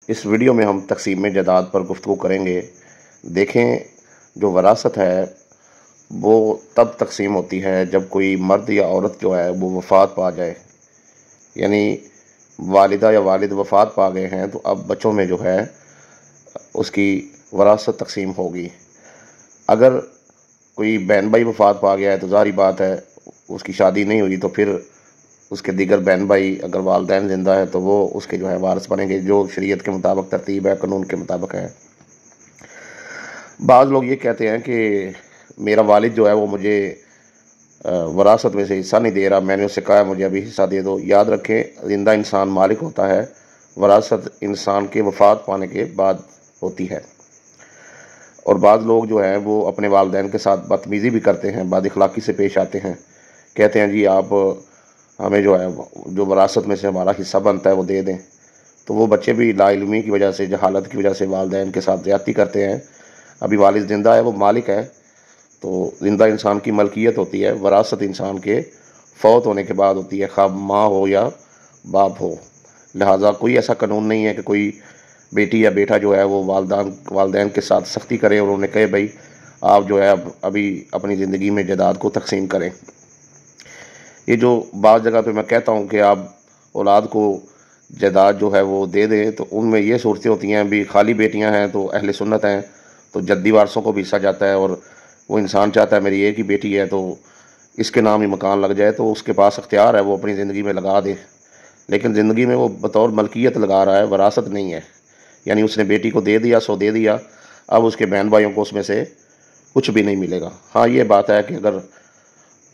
اس video میں ہم تقسیم جائیداد پر گفتگو کریں گے۔ دیکھیں، جو وراثت ہے وہ تب تقسیم ہوتی ہے جب کوئی مرد یا عورت جو ہے وہ وفات پا جائے، یعنی والدہ یا والد وفات پا گئے ہیں تو اب بچوں میں جو ہے اس کی وراثت تقسیم ہوگی۔ اگر کوئی بہن بھائی وفات پا گیا ہے تو ظاہری بات ہے اس کی شادی نہیں ہوئی، تو پھر اس کے دیگر بہن بھائی اگر والدین زندہ ہے تو وہ اس کے جو ہے وارث بنیں گے، جو شریعت کے مطابق ترتیب ہے، قانون کے مطابق ہے۔ بعض لوگ یہ کہتے ہیں کہ میرا والد جو ہے وہ مجھے وراثت میں سے حصہ نہیں دے رہا، میں نے اس سے کہا ہے مجھے ابھی حصہ دے دو۔ یاد رکھیں، زندہ انسان مالک ہوتا ہے، وراثت انسان کے وفات پانے کے بعد ہوتی ہے۔ اور بعض لوگ جو ہیں وہ اپنے والدین کے ساتھ بدتمیزی بھی کرتے ہیں، بد اخلاقی سے پیش آتے ہیں، کہتے ہیں جی آپ ہمیں جو ہے جو وراثت میں سے ہمارا حصہ بنتا ہے وہ دے دیں۔ تو وہ بچے بھی لا علمی کی وجہ سے، جہالت کی وجہ سے والدین کے ساتھ زیادتی کرتے ہیں۔ ابھی والد زندہ ہے، وہ مالک ہے، تو زندہ انسان کی ملکیت ہوتی ہے، وراثت انسان کے فوت ہونے کے بعد ہوتی ہے، خواہ ماں ہو یا باپ ہو۔ لہٰذا کوئی ایسا قانون نہیں ہے کہ کوئی بیٹی یا بیٹا جو ہے وہ والدین کے ساتھ سختی کرے اور انہیں کہے بھائی آپ جو ہے ابھی اپنی زندگی میں جائیداد کو تقسیم کریں۔ یہ جو بعض جگہ پہ میں کہتا ہوں کہ آپ اولاد کو جائیداد جو ہے وہ دے دیں، تو ان میں یہ صورتیں ہوتی ہیں بھی خالی بیٹیاں ہیں تو اہل سنت ہیں تو جدی وارثوں کو بھی حصہ جاتا ہے، اور وہ انسان چاہتا ہے میری ایک ہی بیٹی ہے تو اس کے نام ہی مکان لگ جائے، تو اس کے پاس اختیار ہے وہ اپنی زندگی میں لگا دے، لیکن زندگی میں وہ بطور ملکیت لگا رہا ہے، وراثت نہیں ہے۔ یعنی اس نے بیٹی کو دے دیا سو دے دیا، اب اس کے بہن بھائیوں کو اس میں سے کچھ بھی نہیں ملے گا۔ ہاں یہ بات ہے کہ اگر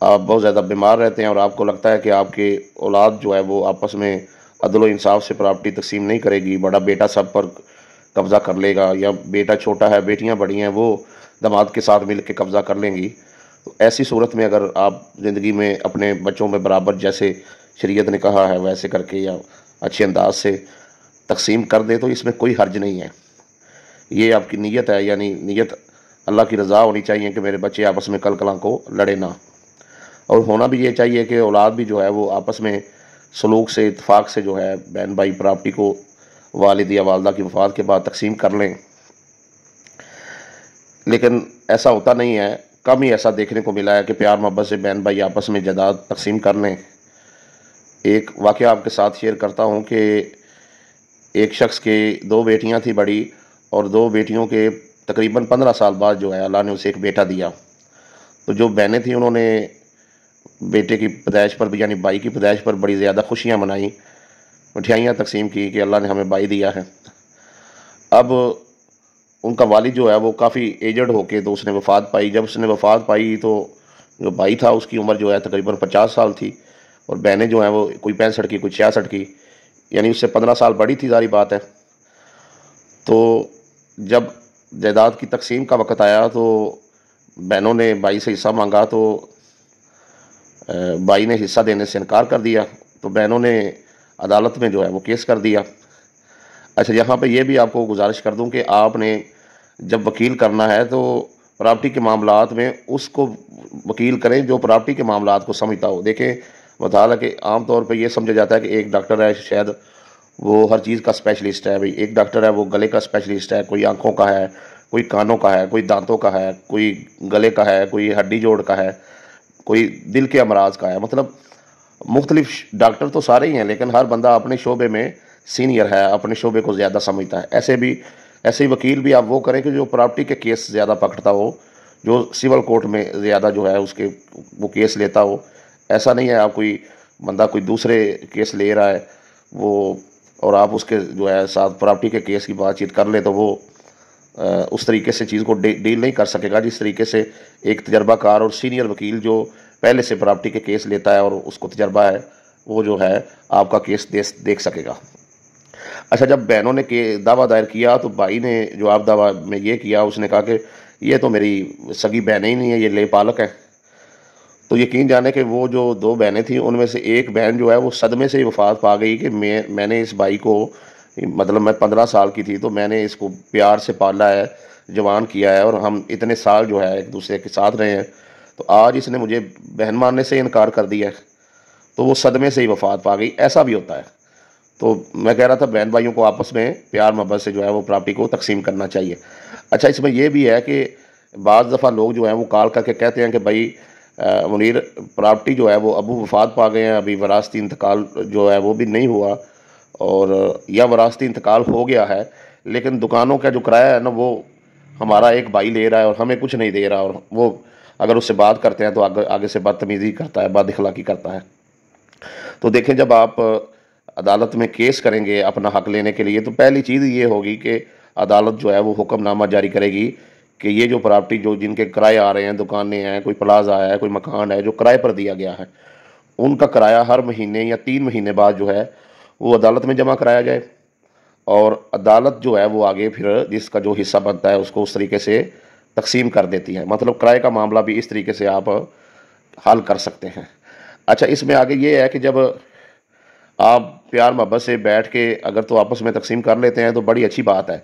آپ بہت زیادہ بیمار رہتے ہیں اور آپ کو لگتا ہے کہ آپ کی اولاد جو ہے وہ آپس میں عدل و انصاف سے پراپرٹی تقسیم نہیں کرے گی، بڑا بیٹا سب پر قبضہ کر لے گا، یا بیٹا چھوٹا ہے بیٹیاں بڑی ہیں وہ داماد کے ساتھ مل کے قبضہ کر لیں گی، تو ایسی صورت میں اگر آپ زندگی میں اپنے بچوں میں برابر جیسے شریعت نے کہا ہے ویسے کر کے یا اچھے انداز سے تقسیم کر دیں تو اس میں کوئی حرج نہیں ہے۔ یہ آپ کی نیت ہے، یعنی نیت اللہ کی رضا ہونی چاہیے کہ میرے بچے آپس میں کل کلاں کو لڑے نہ، اور ہونا بھی یہ چاہیے کہ اولاد بھی جو ہے وہ آپس میں سلوک سے، اتفاق سے جو ہے بہن بھائی پراپرٹی کو والد یا والدہ کی وفات کے بعد تقسیم کر لیں۔ لیکن ایسا ہوتا نہیں ہے، کم ہی ایسا دیکھنے کو ملا ہے کہ پیار محبت سے بہن بھائی آپس میں جائیداد تقسیم کر لیں۔ ایک واقعہ آپ کے ساتھ شیئر کرتا ہوں کہ ایک شخص کے دو بیٹیاں تھیں بڑی، اور دو بیٹیوں کے تقریباً 15 سال بعد جو ہے اللہ نے اسے ایک بیٹا دیا۔ تو جو بہنیں تھیں انہوں نے بیٹے کی پیدائش پر، یعنی بھائی کی پیدائش پر بڑی زیادہ خوشیاں منائیں، مٹھائیاں تقسیم کی کہ اللہ نے ہمیں بھائی دیا ہے۔ اب ان کا والد جو ہے وہ کافی ایجڈ ہو کے تو اس نے وفات پائی۔ جب اس نے وفات پائی تو جو بھائی تھا اس کی عمر جو ہے تقریباً 50 سال تھی، اور بہنیں جو ہیں وہ کوئی 65 کی، کوئی 66 کی، یعنی اس سے 15 سال بڑی تھی، ظاہری بات ہے۔ تو جب جائیداد کی تقسیم کا وقت آیا تو بہنوں نے بھائی سے حصہ مانگا، تو بھائی نے حصہ دینے سے انکار کر دیا، تو بہنوں نے عدالت میں جو ہے وہ کیس کر دیا۔ اچھا، یہاں پہ یہ بھی آپ کو گزارش کر دوں کہ آپ نے جب وکیل کرنا ہے تو پراپرٹی کے معاملات میں اس کو وکیل کریں جو پراپرٹی کے معاملات کو سمجھتا ہو۔ دیکھیں مطالعہ کہ عام طور پہ یہ سمجھا جاتا ہے کہ ایک ڈاکٹر ہے شاید وہ ہر چیز کا اسپیشلسٹ ہے، بھئی ایک ڈاکٹر ہے وہ گلے کا اسپیشلسٹ ہے، کوئی آنکھوں کا ہے، کوئی کانوں کا ہے، کوئی دانتوں کا ہے، کوئی گلے کا ہے، کوئی ہڈی جوڑ کا ہے، کوئی دل کے امراض کا ہے۔ مطلب مختلف ڈاکٹر تو سارے ہی ہیں، لیکن ہر بندہ اپنے شعبے میں سینئر ہے، اپنے شعبے کو زیادہ سمجھتا ہے۔ ایسے ہی وکیل بھی آپ وہ کریں کہ جو پراپرٹی کے کیس زیادہ پکڑتا ہو، جو سول کورٹ میں زیادہ جو ہے اس کے وہ کیس لیتا ہو۔ ایسا نہیں ہے آپ کوئی بندہ کوئی دوسرے کیس لے رہا ہے وہ، اور آپ اس کے جو ہے ساتھ پراپرٹی کے کیس کی بات چیت کر لیں تو وہ اس طریقے سے چیز کو ڈیل نہیں کر سکے گا جس طریقے سے ایک تجربہ کار اور سینئر وکیل جو پہلے سے پراپرٹی کے کیس لیتا ہے اور اس کو تجربہ ہے، وہ جو ہے آپ کا کیس دیکھ سکے گا۔ اچھا، جب بہنوں نے دعویٰ دائر کیا تو بھائی نے جواب دعویٰ میں یہ کیا، اس نے کہا کہ یہ تو میری سگی بہنیں ہی نہیں ہیں، یہ لے پالک ہیں۔ تو یقین جانے کہ وہ جو دو بہنیں تھیں ان میں سے ایک بہن جو ہے وہ صدمے سے ہی وفات پا گئی کہ میں نے اس بھائی کو، مطلب میں 15 سال کی تھی تو میں نے اس کو پیار سے پالا ہے، جوان کیا ہے، اور ہم اتنے سال جو ہے ایک دوسرے کے ساتھ رہے ہیں، تو آج اس نے مجھے بہن ماننے سے انکار کر دیا ہے، تو وہ صدمے سے ہی وفات پا گئی۔ ایسا بھی ہوتا ہے۔ تو میں کہہ رہا تھا بہن بھائیوں کو آپس میں پیار محبت سے جو ہے وہ پراپرٹی کو تقسیم کرنا چاہیے۔ اچھا، اس میں یہ بھی ہے کہ بعض دفعہ لوگ جو ہیں وہ کال کر کے کہتے ہیں کہ بھائی منیر، پراپرٹی جو ہے وہ ابو وفات پا گئے ہیں، ابھی وراثتی انتقال جو ہے وہ بھی نہیں ہوا، اور یا وراثتی انتقال ہو گیا ہے، لیکن دکانوں کا جو کرایہ ہے نا وہ ہمارا ایک بھائی لے رہا ہے اور ہمیں کچھ نہیں دے رہا، اور وہ اگر اس سے بات کرتے ہیں تو آگے سے بدتمیزی کرتا ہے، بد اخلاقی کرتا ہے۔ تو دیکھیں، جب آپ عدالت میں کیس کریں گے اپنا حق لینے کے لیے، تو پہلی چیز یہ ہوگی کہ عدالت جو ہے وہ حکم نامہ جاری کرے گی کہ یہ جو پراپرٹی جو جن کے کرائے آ رہے ہیں، دکانیں ہیں، کوئی پلازا ہے، کوئی مکان ہے جو کرائے پر دیا گیا ہے، ان کا کرایہ ہر مہینے یا 3 مہینے بعد جو ہے وہ عدالت میں جمع کرایا جائے، اور عدالت جو ہے وہ آگے پھر جس کا جو حصہ بنتا ہے اس کو اس طریقے سے تقسیم کر دیتی ہے۔ مطلب کرائے کا معاملہ بھی اس طریقے سے آپ حل کر سکتے ہیں۔ اچھا، اس میں آگے یہ ہے کہ جب آپ پیار محبت سے بیٹھ کے اگر تو آپس میں تقسیم کر لیتے ہیں تو بڑی اچھی بات ہے،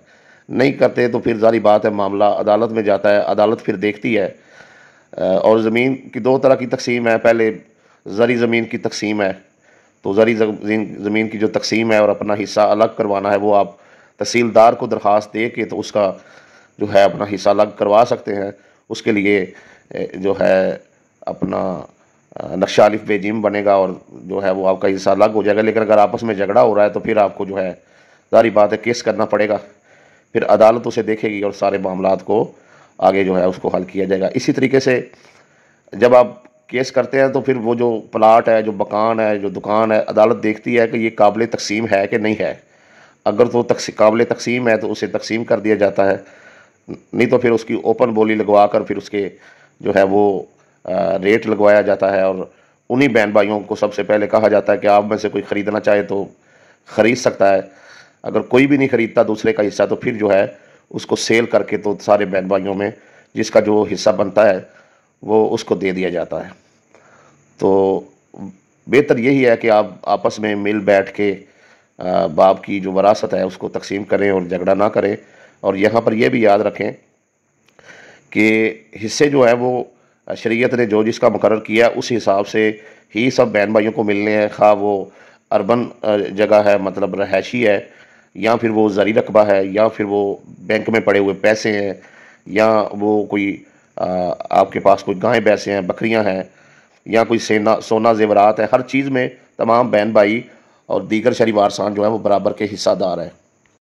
نہیں کرتے تو پھر ظاہری بات ہے معاملہ عدالت میں جاتا ہے، عدالت پھر دیکھتی ہے۔ اور زمین کی 2 طرح کی تقسیم ہے، پہلے زرعی زمین کی تقسیم ہے، تو زرعی زمین کی جو تقسیم ہے اور اپنا حصہ الگ کروانا ہے، وہ آپ تحصیلدار کو درخواست دے کے تو اس کا جو ہے اپنا حصہ الگ کروا سکتے ہیں۔ اس کے لیے جو ہے اپنا نقشہ الف بے جیم بنے گا اور جو ہے وہ آپ کا حصہ الگ ہو جائے گا، لیکن اگر آپس میں جھگڑا ہو رہا ہے تو پھر آپ کو جو ہے ظاہری بات ہے کیس کرنا پڑے گا، پھر عدالت اسے دیکھے گی اور سارے معاملات کو آگے جو ہے اس کو حل کیا جائے گا۔ اسی طریقے سے جب آپ کیس کرتے ہیں تو پھر وہ جو پلاٹ ہے، جو مکان ہے، جو دکان ہے، عدالت دیکھتی ہے کہ یہ قابل تقسیم ہے کہ نہیں ہے۔ اگر تو قابل تقسیم ہے تو اسے تقسیم کر دیا جاتا ہے، نہیں تو پھر اس کی اوپن بولی لگوا کر پھر اس کے جو ہے وہ ریٹ لگوایا جاتا ہے، اور انہی بہن بھائیوں کو سب سے پہلے کہا جاتا ہے کہ آپ میں سے کوئی خریدنا چاہے تو خرید سکتا ہے، اگر کوئی بھی نہیں خریدتا دوسرے کا حصہ تو پھر جو ہے اس کو سیل کر کے تو سارے بہن بھائیوں میں جس کا جو حصہ بنتا ہے وہ اس کو دے دیا جاتا ہے۔ تو بہتر یہی ہے کہ آپ آپس میں مل بیٹھ کے باپ کی جو وراثت ہے اس کو تقسیم کریں اور جھگڑا نہ کریں، اور یہاں پر یہ بھی یاد رکھیں کہ حصے جو ہیں وہ شریعت نے جو جس کا مقرر کیا اس حساب سے ہی سب بہن بھائیوں کو ملنے ہیں، خواہ وہ اربن جگہ ہے مطلب رہائشی ہے، یا پھر وہ زرعی رقبہ ہے، یا پھر وہ بینک میں پڑے ہوئے پیسے ہیں، یا وہ کوئی آپ کے پاس کوئی گائیں بھینسیں ہیں، بکریاں ہیں، یا کوئی سونا زیورات ہے، ہر چیز میں تمام بہن بھائی اور دیگر شرعی وارثان جو ہیں وہ برابر کے حصہ دار ہیں۔